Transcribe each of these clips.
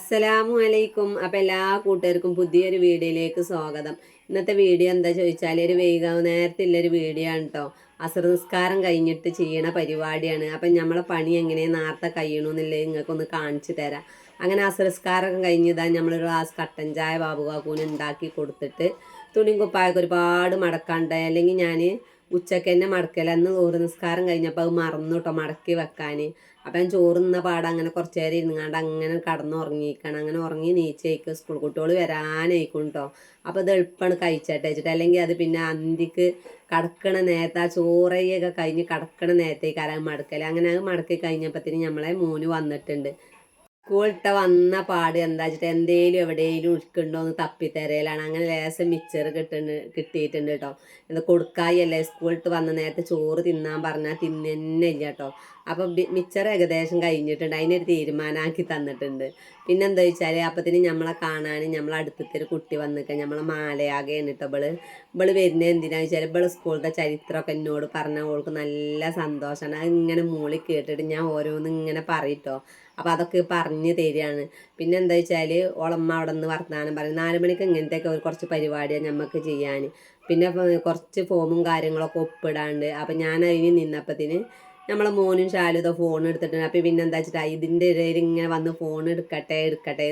അസ്സലാമു അലൈക്കും. അപ്പം എല്ലാ കൂട്ടുകാർക്കും പുതിയൊരു വീഡിയോയിലേക്ക് സ്വാഗതം. ഇന്നത്തെ വീഡിയോ എന്താ ചോദിച്ചാൽ ഒരു നേരത്തുള്ളൊരു വീഡിയോ ആണ് കേട്ടോ. അസർ നിസ്കാരം കഴിഞ്ഞിട്ട് ചെയ്യണ പരിപാടിയാണ്. അപ്പം നമ്മളെ പണി എങ്ങനെ നേരത്തെ കഴിയണമെന്നുള്ളത് നിങ്ങൾക്കൊന്ന് കാണിച്ചു തരാം. അങ്ങനെ അസർ നിസ്കാരം കഴിഞ്ഞതാ നമ്മളൊരു ഗ്ലാസ് കട്ടൻ ചായ ബാബുകാക്കൂന് ഉണ്ടാക്കി കൊടുത്തിട്ട് തുണിയും കുപ്പായൊക്കെ ഒരുപാട് മടക്കാണ്ട്, അല്ലെങ്കിൽ ഞാൻ ഉച്ചക്ക് തന്നെ മടക്കല. അന്ന് ചോറ് നിസ്കാരം കഴിഞ്ഞപ്പോൾ അത് മറന്നു കേട്ടോ മടക്കി വെക്കാൻ. അപ്പം ഞാൻ ചോറ് നിന്ന പാടെ അങ്ങനെ കുറച്ച് നേരം ഇരുന്നാണ്ട് അങ്ങനെ കടന്നുറങ്ങിക്കണം. അങ്ങനെ ഉറങ്ങി നീച്ചേക്ക് സ്കൂൾ കുട്ടികൾ വരാനായിക്കും കേട്ടോ. അപ്പോൾ ഇത് എളുപ്പമാണ് കഴിച്ചിട്ട് വെച്ചിട്ട്, അല്ലെങ്കിൽ അത് പിന്നെ അന്തിക്ക് കടക്കണ നേരത്തെ ആ ചോറയൊക്കെ കഴിഞ്ഞ് കടക്കണ നേരത്തേക്ക് അത് മടക്കൽ. അങ്ങനെ അത് മടക്കി കഴിഞ്ഞപ്പോഴത്തേന് നമ്മളെ മോന് വന്നിട്ടുണ്ട്. സ്കൂളിട്ട വന്ന പാട് എന്താ വെച്ചിട്ട് എന്തേലും എവിടെയെങ്കിലും ഉൾക്കുണ്ടോ എന്ന് തപ്പിത്തരയിലാണ്. അങ്ങനെ ലേശം മിച്ചർ കിട്ടിയിട്ടുണ്ട് കേട്ടോ. എന്താ കൊടുക്കായല്ലേ, സ്കൂളിട്ട് വന്ന നേരത്തെ ചോറ് തിന്നാൻ പറഞ്ഞാൽ തിന്നെ ഇല്ല കേട്ടോ. അപ്പം മിച്ചർ ഏകദേശം കഴിഞ്ഞിട്ടുണ്ട്, അതിനൊരു തീരുമാനമാക്കി തന്നിട്ടുണ്ട്. പിന്നെന്താ വെച്ചാൽ അപ്പത്തിന് നമ്മളെ കാണാൻ നമ്മളെ അടുത്തത്തെ ഒരു കുട്ടി വന്നിട്ട് നമ്മളെ മാലയാകെയാണ് കേട്ടോ. ഇവള് വരുന്നത് എന്തിനാ വെച്ചാൽ ഇവള് സ്കൂളത്തെ ചരിത്രമൊക്കെ എന്നോട് പറഞ്ഞാൽ ഓൾക്ക് നല്ല സന്തോഷമാണ്. അത് ഇങ്ങനെ മൂളി കേട്ടിട്ട് ഞാൻ ഓരോന്നും ഇങ്ങനെ പറയട്ടോ. അപ്പോൾ അതൊക്കെ പറഞ്ഞ് തരികയാണ്. പിന്നെ എന്താ വെച്ചാൽ ഓളമ്മ അവിടെ നിന്ന് വർത്തമാനം പറയും. 4 മണിക്ക് ഇങ്ങനത്തെയൊക്കെ കുറച്ച് പരിപാടിയാണ് നമുക്ക് ചെയ്യാൻ. പിന്നെ കുറച്ച് ഫോമും കാര്യങ്ങളൊക്കെ ഒപ്പിടാണ്ട്. അപ്പം ഞാൻ അതിന് നിന്നപ്പത്തിന് നമ്മളെ മോനും ശാലും ഇതോ ഫോൺ എടുത്തിട്ടുണ്ട്. അപ്പം പിന്നെ എന്താ വെച്ചിട്ടാ ഇതിൻ്റെ ഇടയിൽ ഇങ്ങനെ വന്ന് ഫോൺ എടുക്കട്ടെ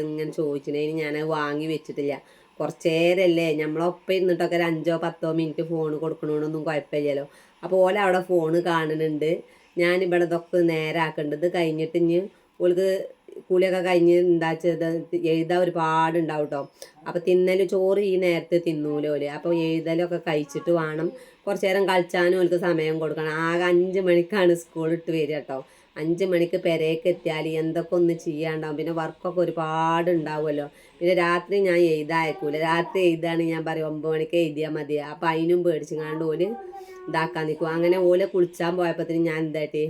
ഇങ്ങനെ ചോദിച്ചിട്ടുണ്ടെങ്കിൽ ഞാനത് വാങ്ങി വെച്ചിട്ടില്ല. കുറച്ച് നേരമല്ലേ നമ്മളൊപ്പം ഇരുന്നിട്ടൊക്കെ ഒരു 5-10 മിനിറ്റ് ഫോൺ കൊടുക്കണോണ്ടൊന്നും കുഴപ്പമില്ലല്ലോ. അപ്പോൾ ഓല അവിടെ ഫോണ് കാണുന്നുണ്ട്. ഞാനിവിടെ ഇതൊക്കെ നേരാക്കേണ്ടത് കഴിഞ്ഞിട്ട് ഇനി ഓൾക്ക് കൂലിയൊക്കെ കഴിഞ്ഞ് എന്താ ചെയ്ത് എഴുതാൻ ഒരുപാടുണ്ടാവും കേട്ടോ. അപ്പോൾ തിന്നൽ ചോറ് ഈ നേരത്തെ തിന്നൂലോ ഓല്. അപ്പോൾ എഴുതലൊക്കെ കഴിച്ചിട്ട് വേണം കുറച്ച് നേരം കളിച്ചാനും ഓൾക്ക് സമയം കൊടുക്കണം. ആകെ 5 മണിക്കാണ് സ്കൂളിട്ട് വരിക കേട്ടോ. 5 മണിക്ക് പെരേക്ക് എത്തിയാൽ എന്തൊക്കെ ഒന്ന് ചെയ്യാണ്ടാവും. പിന്നെ വർക്കൊക്കെ ഒരുപാട് ഉണ്ടാവുമല്ലോ. പിന്നെ രാത്രി ഞാൻ എഴുതായക്കൂല. രാത്രി എഴുതാണ് ഞാൻ പറയും 9 മണിക്ക് എഴുതിയാൽ മതി. അപ്പോൾ അതിനും പേടിച്ചുങ്ങാണ്ട് ഓല് ഇതാക്കാൻ നിൽക്കും. അങ്ങനെ ഓല് കുളിച്ചാൻ പോയപ്പോഴത്തേന് ഞാൻ എന്തായിട്ട്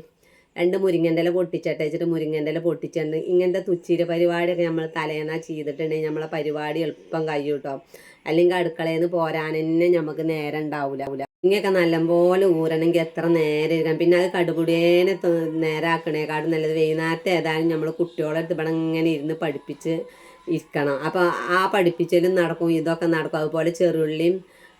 2 മുരിങ്ങൻ്റെ ഇല പൊട്ടിച്ചിട്ട് വെച്ചിട്ട് മുരിങ്ങൻ്റെ ഇല പൊട്ടിച്ചിട്ടുണ്ട്. ഇങ്ങനത്തെ തുച്ചിര പരിപാടിയൊക്കെ നമ്മൾ തലേന്നാ ചെയ്തിട്ടുണ്ടെങ്കിൽ നമ്മളെ പരിപാടി എളുപ്പം കഴിയും കേട്ടോ. അല്ലെങ്കിൽ അടുക്കളയിൽ നിന്ന് പോരാൻ തന്നെ നമുക്ക് നേരം ഉണ്ടാവില്ല. ഇങ്ങനെയൊക്കെ നല്ലപോലെ ഊരണമെങ്കിൽ എത്ര നേരം ഇരിക്കണം. പിന്നെ അത് കടുപുടിയേനെ നേരാക്കണേക്കാടും നല്ലത് വൈകുന്നേരത്തെ ഏതായാലും നമ്മൾ കുട്ടികളെ അടുത്ത് ഇവിടെ ഇങ്ങനെ ഇരുന്ന് പഠിപ്പിച്ച് ഇരിക്കണം. അപ്പോൾ ആ പഠിപ്പിച്ചലും നടക്കും, ഇതൊക്കെ നടക്കും. അതുപോലെ ചെറുള്ളിയും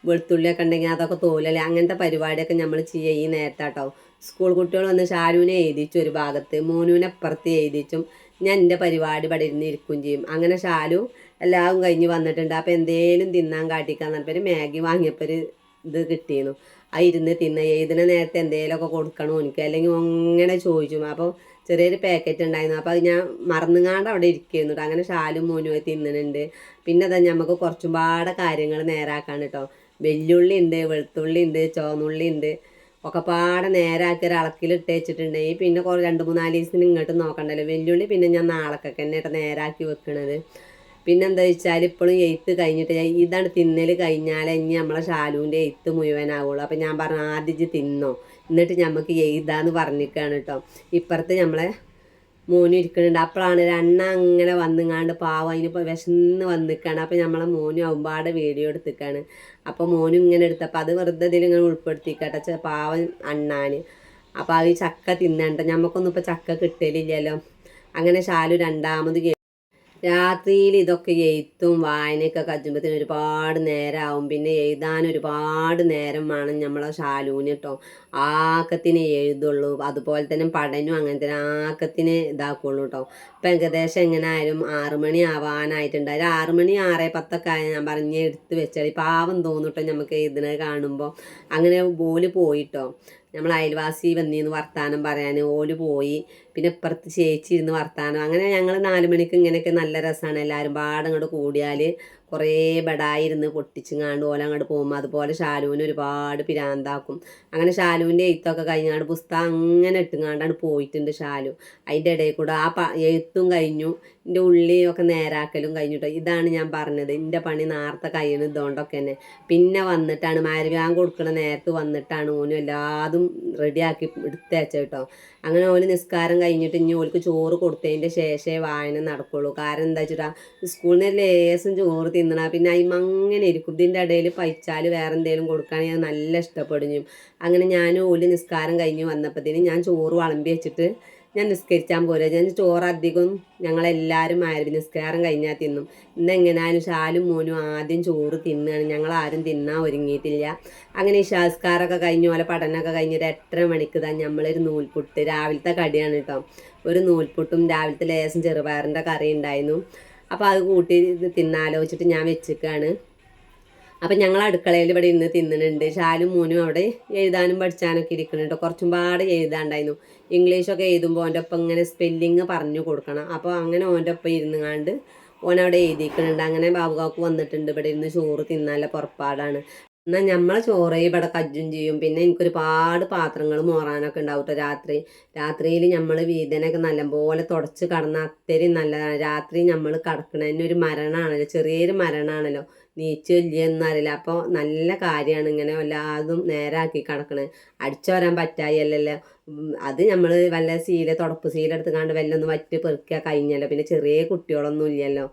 വെളുത്തുള്ളിയൊക്കെ ഉണ്ടെങ്കിൽ അതൊക്കെ തോലല്ലേ, അങ്ങനത്തെ പരിപാടിയൊക്കെ നമ്മൾ ചെയ്യുക ഈ നേരത്താട്ടോ. സ്കൂൾ കുട്ടികൾ വന്ന് ഷാരൂനെ എഴുതിച്ചു ഒരു ഭാഗത്ത്, മോനൂനെ അപ്പുറത്ത് എഴുതിച്ചും ഞാൻ എൻ്റെ പരിപാടി ഇവിടെ ഇരുന്ന് ഇരിക്കുകയും ചെയ്യും. അങ്ങനെ ഷാലു എല്ലാം കഴിഞ്ഞ് വന്നിട്ടുണ്ട്. അപ്പോൾ എന്തേലും തിന്നാൻ കാട്ടിക്കാൻ പറഞ്ഞപ്പോൾ മാഗി വാങ്ങിയപ്പോൾ ഒരു ഇത് കിട്ടിയിരുന്നു. ആ ഇരുന്ന് എഴുതുന്ന നേരത്തെ എന്തേലുമൊക്കെ കൊടുക്കണോ എനിക്ക്, അല്ലെങ്കിൽ അങ്ങനെ ചോദിച്ചു. അപ്പോൾ ചെറിയൊരു പാക്കറ്റ് ഉണ്ടായിരുന്നു. അപ്പോൾ അത് ഞാൻ മറന്നുങ്ങാണ്ട് അവിടെ ഇരിക്കുന്നു. അങ്ങനെ ഷാലും മോനുമായി തിന്നുന്നുണ്ട്. പിന്നെ അതാ നമുക്ക് കുറച്ചും പാടെ കാര്യങ്ങൾ നേരാക്കാൻ കേട്ടോ. വെല്ലുള്ളി ഉണ്ട്, വെളുത്തുള്ളി ഉണ്ട്, ചുവന്നുള്ളി ഉണ്ട്, ഒക്കെ പാടെ നേരാക്കി ഒരു അളക്കിലിട്ട് വെച്ചിട്ടുണ്ടെങ്കിൽ പിന്നെ 2-3-4 ദിവസത്തിന് ഇങ്ങോട്ട് നോക്കണ്ടല്ലോ. വെല്ലുള്ളി പിന്നെ ഞാൻ നാളൊക്കെ തന്നെ നേരാക്കി വെക്കണത്. പിന്നെന്താ വെച്ചാൽ ഇപ്പോഴും എഴുത്ത് കഴിഞ്ഞിട്ട് ഇതാണ് തിന്നൽ കഴിഞ്ഞാൽ ഇനി നമ്മളെ ഷാലുവിൻ്റെ എഴുത്ത് മുഴുവനാവുള്ളൂ. അപ്പം ഞാൻ പറഞ്ഞു ആദ്യം തിന്നോ എന്നിട്ട് നമുക്ക് എഴുതാന്ന് പറഞ്ഞിരിക്കുകയാണ് കേട്ടോ. ഇപ്പുറത്ത് നമ്മളെ മോന് ഇരിക്കുന്നുണ്ട്. അപ്പോഴാണ് ഒരെണ്ണ അങ്ങനെ വന്നുങ്ങാണ്ട് പാവം അതിനിപ്പോൾ വിശന്ന് വന്നിക്കാണ്. അപ്പോൾ നമ്മളെ മോനും ആവുമ്പാടെ വീഡിയോ എടുത്തിക്കാണ്. അപ്പോൾ മോനും ഇങ്ങനെ എടുത്തപ്പോൾ അത് വെറുതെ ഇതിലിങ്ങനെ ഉൾപ്പെടുത്തിക്കട്ടെ പാവം അണ്ണാന്. അപ്പോൾ അത് ചക്ക തിന്നണ്ട, നമുക്കൊന്നും ഇപ്പോൾ ചക്ക കിട്ടലില്ലല്ലോ. അങ്ങനെ ശാലു രണ്ടാമത് രാത്രിയിൽ ഇതൊക്കെ എഴുത്തും വായനയൊക്കെ കജുമ്പത്തിന് ഒരുപാട് നേരമാവും. പിന്നെ എഴുതാൻ ഒരുപാട് നേരം വേണം നമ്മളെ ഷാലൂന് കേട്ടോ. ആക്കത്തിന് എഴുതുള്ളൂ. അതുപോലെ തന്നെ പഠനവും അങ്ങനെ തന്നെ ആക്കത്തിന് ഇതാക്കുള്ളൂ കേട്ടോ. ഇപ്പം ഏകദേശം എങ്ങനെ ആയാലും 6 മണി ആവാനായിട്ടുണ്ട്. ഒരു 6 മണി 6:10 ആയ ഞാൻ പറഞ്ഞ് എടുത്ത് വെച്ചാൽ പാവം തോന്നിട്ടോ നമുക്ക് എഴുതുന്നത് കാണുമ്പോൾ. അങ്ങനെ ഓല് പോയിട്ടോ. നമ്മൾ അയൽവാസി വന്നിന്ന് വർത്താനം പറയാൻ ഓല് പോയി. പിന്നെ ഇപ്പുറത്ത് ചേച്ചി ഇരുന്ന് വർത്താനം. അങ്ങനെ ഞങ്ങൾ 4 മണിക്ക് ഇങ്ങനെയൊക്കെ നല്ല രസമാണ്. എല്ലാവരും പാടെ അങ്ങോട്ട് കൂടിയാൽ കുറേ ബടായിരുന്ന് പൊട്ടിച്ചുങ്ങാണ്ട് ഓല അങ്ങോട്ട് പോകുമ്പോൾ അതുപോലെ ഷാലുവിന് ഒരുപാട് പിരാന്താക്കും. അങ്ങനെ ഷാലുവിൻ്റെ എഴുത്തൊക്കെ കഴിഞ്ഞാണ്ട് പുസ്തകം അങ്ങനെ ഇട്ടുങ്ങാണ്ടാണ് പോയിട്ടുണ്ട് ഷാലു. അതിൻ്റെ ഇടയിൽ കൂടെ എഴുത്തും കഴിഞ്ഞു, എൻ്റെ ഉള്ളിയൊക്കെ നേരാക്കലും കഴിഞ്ഞിട്ടോ. ഇതാണ് ഞാൻ പറഞ്ഞത് എൻ്റെ പണി നേരത്തെ കഴിയുന്നത് ഇതുകൊണ്ടൊക്കെ തന്നെ. പിന്നെ വന്നിട്ടാണ് മരുവാൻ കൊടുക്കുന്ന നേരത്ത് വന്നിട്ടാണ് ഓനും എല്ലാതും റെഡിയാക്കി എടുത്തേച്ച കേട്ടോ. അങ്ങനെ ഓല് നിസ്കാരം കഴിഞ്ഞിട്ട് ഇനി ഓൾക്ക് ചോറ് കൊടുത്തതിൻ്റെ ശേഷമേ വായന നടക്കുള്ളൂ. കാരണം എന്താ വെച്ചിട്ടാ സ്കൂളിൽ നിന്ന് ലേശം ചോറ് തിന്നണ പിന്നെ അതിന് അങ്ങനെ ഇരിക്കും. ഇതിൻ്റെ ഇടയിൽ പൈച്ചാൽ വേറെ എന്തെങ്കിലും കൊടുക്കുകയാണെങ്കിൽ നല്ല ഇഷ്ടപ്പെടും. അങ്ങനെ ഞാൻ ഓല് നിസ്കാരം കഴിഞ്ഞ് വന്നപ്പോഴത്തേന് ഞാൻ ചോറ് വിളമ്പി വെച്ചിട്ട് ഞാൻ നിസ്കരിച്ചാൻ പോരാ. ഞാൻ ചോറ് അധികം ഞങ്ങളെല്ലാവരും മഗ്‌രിബ് നിസ്കാരം കഴിഞ്ഞാൽ തിന്നും. ഇന്നെങ്ങനായാലും ഷാലും മോനും ആദ്യം ചോറ് തിന്നാണ്. ഞങ്ങളാരും തിന്നാൻ ഒരുങ്ങിയിട്ടില്ല. അങ്ങനെ ഇശാസ്കാരമൊക്കെ കഴിഞ്ഞ് പോലെ പഠനമൊക്കെ കഴിഞ്ഞിട്ട് 8:30 മണിക്ക് തന്നെ നമ്മളൊരു നൂൽപുട്ട്, രാവിലത്തെ കടിയാണ് കേട്ടോ, ഒരു നൂൽപുട്ടും രാവിലത്തെ ലേശം ചെറുപയറിൻ്റെ കറി ഉണ്ടായിരുന്നു. അപ്പോൾ അത് കൂട്ടി തിന്നാലോചിച്ചിട്ട് ഞാൻ വെച്ചിക്കാണ്. അപ്പം ഞങ്ങൾ അടുക്കളയിൽ ഇവിടെ ഇന്ന് തിന്നുന്നുണ്ട്. ഷാലും മോനും അവിടെ എഴുതാനും പഠിച്ചാനൊക്കെ ഇരിക്കുന്നുണ്ട്. കുറച്ചും പാട് എഴുതാണ്ടായിരുന്നു. ഇംഗ്ലീഷൊക്കെ എഴുതുമ്പോൾ ഓൻ്റെ ഒപ്പം ഇങ്ങനെ സ്പെല്ലിങ് പറഞ്ഞു കൊടുക്കണം. അപ്പോൾ അങ്ങനെ ഓൻ്റെ ഒപ്പം ഇരുന്നുകൊണ്ട് ഓനവിടെ എഴുതിക്കുന്നുണ്ട്. അങ്ങനെ ബാബുകാക്ക് വന്നിട്ടുണ്ട്. ഇവിടെ ഇരുന്ന് ചോറ് തിന്നാനുള്ള പുറപ്പാടാണ്. എന്നാൽ നമ്മളെ ചോറ് ഇവിടെ കജ്ജും ചെയ്യും. പിന്നെ എനിക്കൊരുപാട് പാത്രങ്ങൾ മോറാനൊക്കെ ഉണ്ടാവും കേട്ടോ. രാത്രിയിൽ നമ്മൾ വീതനൊക്കെ നല്ലപോലെ തുടച്ച് കടന്നാൽ അത്രയും നല്ലതാണ്. രാത്രി നമ്മൾ കിടക്കണതിന് ഒരു മരണമാണല്ലോ, ചെറിയൊരു മരണമാണല്ലോ, നീച്ചില്ലെന്നറിയില്ല. അപ്പോൾ നല്ല കാര്യമാണ് ഇങ്ങനെ എല്ലാതും നേരാക്കി കിടക്കണത്. അടിച്ചു വരാൻ പറ്റായല്ലോ. അത് നമ്മൾ വല്ല തുടപ്പ് ശീല എടുത്തുകൊണ്ട് വല്ലൊന്ന് വറ്റി പെറുക്കിയാൽ കഴിഞ്ഞല്ലോ. പിന്നെ ചെറിയ കുട്ടികളൊന്നും ഇല്ലല്ലോ.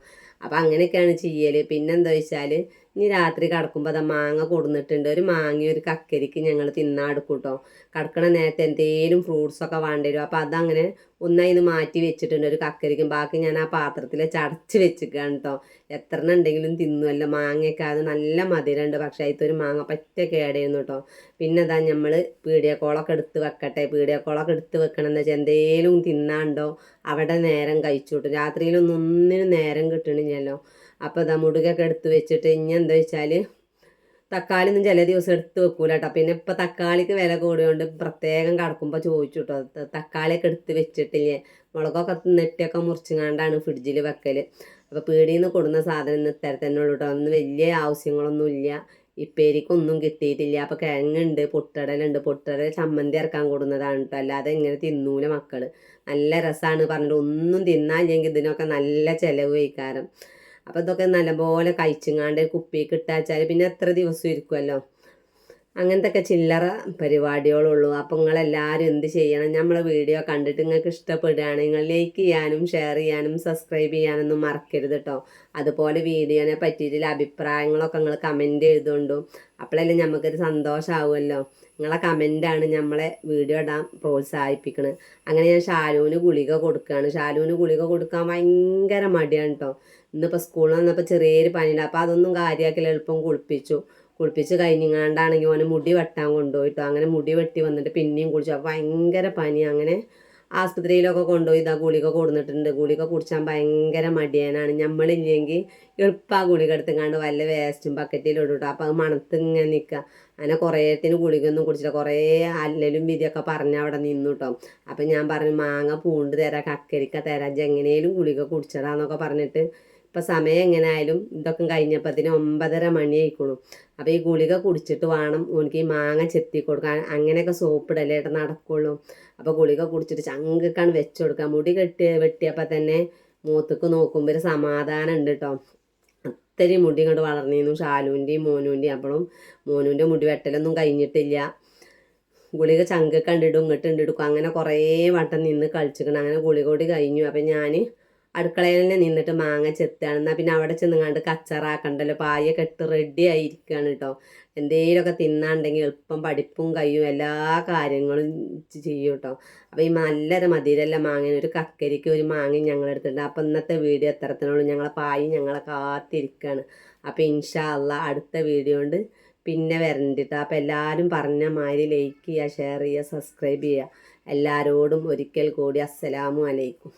അപ്പം അങ്ങനെയൊക്കെയാണ് ചെയ്യൽ. പിന്നെന്താ വെച്ചാൽ ഇനി രാത്രി കിടക്കുമ്പോൾ അത് മാങ്ങ കൊടുന്നിട്ടുണ്ട്. ഒരു മാങ്ങയും ഒരു കക്കരിക്ക് ഞങ്ങൾ തിന്നാൻ എടുക്കും കേട്ടോ. കിടക്കണ നേരത്തെ എന്തെങ്കിലും ഫ്രൂട്ട്സൊക്കെ വേണ്ടി വരും. അപ്പോൾ അതങ്ങനെ ഒന്നതിന് മാറ്റി വെച്ചിട്ടുണ്ട്, ഒരു കക്കരിക്കും. ബാക്കി ഞാൻ ആ പാത്രത്തിൽ ചടച്ച് വെച്ചിരിക്കുകയാണ് കേട്ടോ. എത്ര ഉണ്ടെങ്കിലും തിന്നുമല്ലോ. മാങ്ങയൊക്കെ അത് നല്ല മധുരമുണ്ട്. പക്ഷേ അതിലത്തൊരു മാങ്ങ പറ്റ കേടായിരുന്നു കേട്ടോ. പിന്നെ അതാ നമ്മൾ പീടിയക്കോളൊക്കെ എടുത്ത് വെക്കട്ടെ. പീടിയക്കോളൊക്കെ എടുത്ത് വെക്കണം എന്ന് വെച്ചാൽ എന്തെങ്കിലും തിന്നാണ്ടോ അവിടെ നേരം കഴിച്ചു കിട്ടും. രാത്രിയിലൊന്നും ഒന്നിനും നേരം കിട്ടണില്ലല്ലോ. അപ്പോൾ ഇതാ മുടുകൊക്കെ എടുത്ത് വെച്ചിട്ട് ഇനി എന്താ വെച്ചാൽ തക്കാളി ഒന്നും ചില ദിവസം എടുത്ത് വെക്കൂല കേട്ടോ. പിന്നെ ഇപ്പം തക്കാളിക്ക് വില കൂടിയോണ്ട് പ്രത്യേകം കടക്കുമ്പോൾ ചോദിച്ചു കേട്ടോ, തക്കാളിയൊക്കെ എടുത്ത് വെച്ചിട്ടില്ലേ. മുളകൊക്കെ നെട്ടിയൊക്കെ മുറിച്ചുകൊണ്ടാണ് ഫ്രിഡ്ജിൽ വെക്കൽ. അപ്പോൾ പീടിയിൽ നിന്ന് കൊടുന്ന സാധനം ഇന്ന് ഇത്തരത്തന്നെ ഉള്ളൂ കേട്ടോ. ഒന്നും വലിയ ആവശ്യങ്ങളൊന്നുമില്ല. ഇപ്പേരിക്കൊന്നും കിട്ടിയിട്ടില്ല. അപ്പോൾ കിഴങ്ങുണ്ട്, പൊട്ടടലുണ്ട്. പൊട്ടടൽ ചമ്മന്തി ഇറക്കാൻ കൊടുന്നതാണ് കേട്ടോ. അല്ലാതെ ഇങ്ങനെ തിന്നൂല മക്കൾ. നല്ല രസമാണ് പറഞ്ഞിട്ട് ഒന്നും തിന്നാല്ലെങ്കിൽ ഇതിനൊക്കെ നല്ല ചിലവ് വയ്ക്കാരം. അപ്പോൾ ഇതൊക്കെ നല്ലപോലെ കഴിച്ചുങ്ങാണ്ട് കുപ്പിക്ക് ഇട്ടാച്ചാൽ പിന്നെ എത്ര ദിവസം ഇരിക്കുമല്ലോ. അങ്ങനത്തെ ഒക്കെ ചില്ലറ പരിപാടികളുള്ളൂ. അപ്പോൾ നിങ്ങളെല്ലാവരും എന്ത് ചെയ്യണം, നമ്മളെ വീഡിയോ കണ്ടിട്ട് നിങ്ങൾക്ക് ഇഷ്ടപ്പെടുകയാണ് നിങ്ങൾ ലൈക്ക് ചെയ്യാനും ഷെയർ ചെയ്യാനും സബ്സ്ക്രൈബ് ചെയ്യാനൊന്നും മറക്കരുത് കേട്ടോ. അതുപോലെ വീഡിയോനെ പറ്റിയിട്ടുള്ള അഭിപ്രായങ്ങളൊക്കെ നിങ്ങൾ കമൻറ്റ് എഴുതുകൊണ്ടു. അപ്പോഴല്ലേ നമുക്കൊരു സന്തോഷമാവുമല്ലോ. നിങ്ങളെ കമൻറ്റാണ് നമ്മളെ വീഡിയോ ഇടാൻ പ്രോത്സാഹിപ്പിക്കുന്നത്. അങ്ങനെ ഞാൻ ഷാലുവിന് ഗുളിക കൊടുക്കുകയാണ്. ഷാലുവിന് ഗുളിക കൊടുക്കാൻ ഭയങ്കര മടിയാണ് കേട്ടോ. ഇന്നിപ്പോൾ സ്കൂളിൽ വന്നപ്പോൾ ചെറിയൊരു പനിയുണ്ട്. അപ്പോൾ അതൊന്നും കാര്യമാക്കില്ല, എളുപ്പം കുളിപ്പിച്ച് കഴിഞ്ഞാണ്ടാണെങ്കിൽ ഓനെ മുടി വെട്ടാൻ കൊണ്ടുപോയിട്ടോ. അങ്ങനെ മുടി വെട്ടി വന്നിട്ട് പിന്നെയും കുളിച്ചു. അപ്പോൾ ഭയങ്കര പനി. അങ്ങനെ ആസ്പത്രിയിലൊക്കെ കൊണ്ടുപോയി ഇതാ ഗുളിക കൊടുത്തിട്ടുണ്ട്. ഗുളിക കുടിച്ചാൻ ഭയങ്കര മടിയാനാണ്. നമ്മളില്ലെങ്കിൽ എളുപ്പം ആ ഗുളിക എടുത്തുങ്ങാണ്ട് വല്ല വേസ്റ്റും ബക്കറ്റിലിടും കേട്ടോ. അപ്പോൾ അത് മണത്തിങ്ങനെ നിൽക്കുക. അങ്ങനെ കുറേത്തിന് ഗുളികയൊന്നും കുടിച്ചില്ല. കുറേ അല്ലലും വിധിയൊക്കെ പറഞ്ഞ് അവിടെ നിന്നു കേട്ടോ. അപ്പം ഞാൻ പറഞ്ഞു മാങ്ങ പൂണ്ട് തരാം, കക്കരിക്ക തരാം, എങ്ങനെയും ഗുളിക കുടിച്ചതാന്നൊക്കെ പറഞ്ഞിട്ട് ഇപ്പം സമയം എങ്ങനെയായാലും ഇതൊക്കെ കഴിഞ്ഞപ്പോഴത്തേന് 9:30 മണി ആയിക്കോളും. അപ്പോൾ ഈ ഗുളിക കുടിച്ചിട്ട് വേണം എനിക്ക് ഈ മാങ്ങ ചെത്തി കൊടുക്കാൻ. അങ്ങനെയൊക്കെ സോപ്പിടലേട്ട് നടക്കുള്ളൂ. അപ്പോൾ ഗുളിക കുടിച്ചിട്ട് ചങ്കക്കാണ് വെച്ച് കൊടുക്കുക. മുടി വെട്ടിയപ്പോൾ തന്നെ മൂത്തക്ക് നോക്കുമ്പോൾ ഒരു സമാധാനം ഉണ്ട് കേട്ടോ. അത്രയും മുടി ഇങ്ങോട്ട് വളർന്നിരുന്നു ഷാലുവിൻ്റെയും മോനുവിൻ്റെയും. അപ്പോഴും മോനുവിൻ്റെ മുടി വെട്ടലൊന്നും കഴിഞ്ഞിട്ടില്ല. ഗുളിക ചങ്ക കണ്ടിടും ഇങ്ങോട്ട് എടുക്കും. അങ്ങനെ കുറേ വട്ടം നിന്ന് കളിച്ചിക്കണം. അങ്ങനെ ഗുളിക കൂടി കഴിഞ്ഞു. അപ്പം ഞാൻ അടുക്കളയിൽ തന്നെ നിന്നിട്ട് മാങ്ങ ചെത്തുകയാണ്. എന്നാൽ പിന്നെ അവിടെ ചെന്നുങ്ങാണ്ട് കച്ചറാക്കണ്ടല്ലോ. പായൊക്കെ ഇട്ട് റെഡി ആയിരിക്കുകയാണ് കേട്ടോ. എന്തെങ്കിലുമൊക്കെ തിന്നാണ്ടെങ്കിൽ എളുപ്പം പഠിപ്പും കഴിയും, എല്ലാ കാര്യങ്ങളും ചെയ്യും കേട്ടോ. അപ്പോൾ ഈ നല്ലൊരു മധുരല്ല മാങ്ങ, ഒരു കക്കരിക്ക് ഒരു മാങ്ങയും ഞങ്ങളെടുത്തിട്ടുണ്ട്. അപ്പോൾ ഇന്നത്തെ വീഡിയോ എത്രത്തിനുള്ളൂ. ഞങ്ങളെ പായി ഞങ്ങളെ കാത്തിരിക്കുകയാണ്. അപ്പോൾ ഇൻഷാ അള്ളാ അടുത്ത വീഡിയോ കൊണ്ട് പിന്നെ വരണ്ടിട്ടോ. അപ്പോൾ എല്ലാവരും പറഞ്ഞ മാതിരി ലൈക്ക് ചെയ്യുക, ഷെയർ ചെയ്യുക, സബ്സ്ക്രൈബ് ചെയ്യുക. എല്ലാവരോടും ഒരിക്കൽ കൂടി അസ്സലാമു അലൈക്കും.